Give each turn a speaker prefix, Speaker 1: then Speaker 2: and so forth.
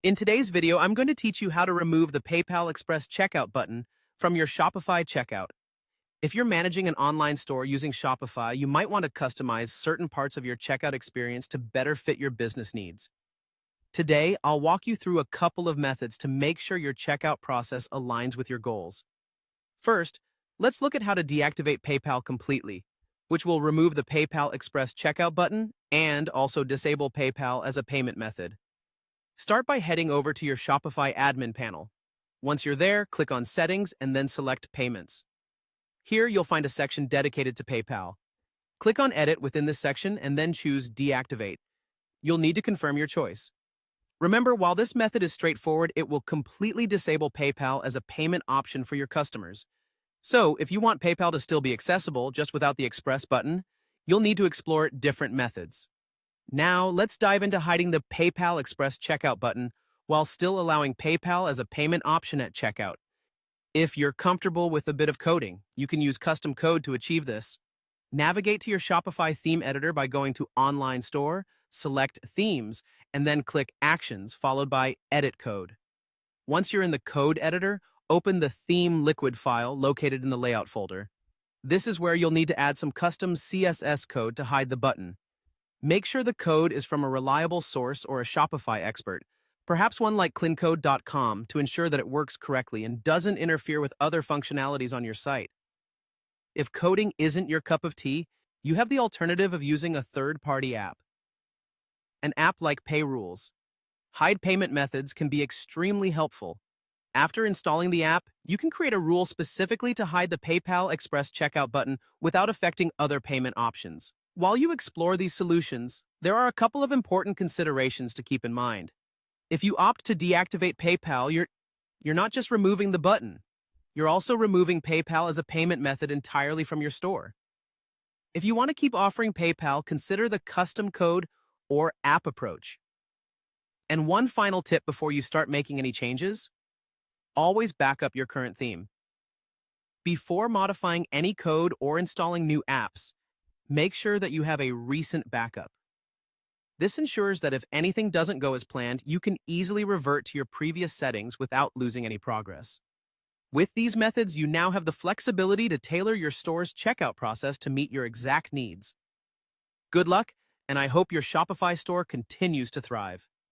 Speaker 1: In today's video, I'm going to teach you how to remove the PayPal Express checkout button from your Shopify checkout. If you're managing an online store using Shopify, you might want to customize certain parts of your checkout experience to better fit your business needs. Today, I'll walk you through a couple of methods to make sure your checkout process aligns with your goals. First, let's look at how to deactivate PayPal completely, which will remove the PayPal Express checkout button and also disable PayPal as a payment method. Start by heading over to your Shopify admin panel. Once you're there, click on Settings and then select Payments. Here, you'll find a section dedicated to PayPal. Click on Edit within this section and then choose Deactivate. You'll need to confirm your choice. Remember, while this method is straightforward, it will completely disable PayPal as a payment option for your customers. So, if you want PayPal to still be accessible just without the Express button, you'll need to explore different methods. Now, let's dive into hiding the PayPal Express checkout button while still allowing PayPal as a payment option at checkout. If you're comfortable with a bit of coding, you can use custom code to achieve this. Navigate to your Shopify theme editor by going to Online Store, select Themes, and then click Actions followed by Edit Code. Once you're in the code editor, open the Theme Liquid file located in the Layout folder. This is where you'll need to add some custom CSS code to hide the button. Make sure the code is from a reliable source or a Shopify expert, perhaps one like cleancode.com, to ensure that it works correctly and doesn't interfere with other functionalities on your site. If coding isn't your cup of tea, you have the alternative of using a third-party app. An app like PayRules. Hide payment methods can be extremely helpful. After installing the app, you can create a rule specifically to hide the PayPal Express checkout button without affecting other payment options. While you explore these solutions, there are a couple of important considerations to keep in mind. If you opt to deactivate PayPal, you're not just removing the button. You're also removing PayPal as a payment method entirely from your store. If you want to keep offering PayPal, consider the custom code or app approach. And one final tip before you start making any changes: always back up your current theme. Before modifying any code or installing new apps, make sure that you have a recent backup. This ensures that if anything doesn't go as planned, you can easily revert to your previous settings without losing any progress. With these methods, you now have the flexibility to tailor your store's checkout process to meet your exact needs. Good luck, and I hope your Shopify store continues to thrive.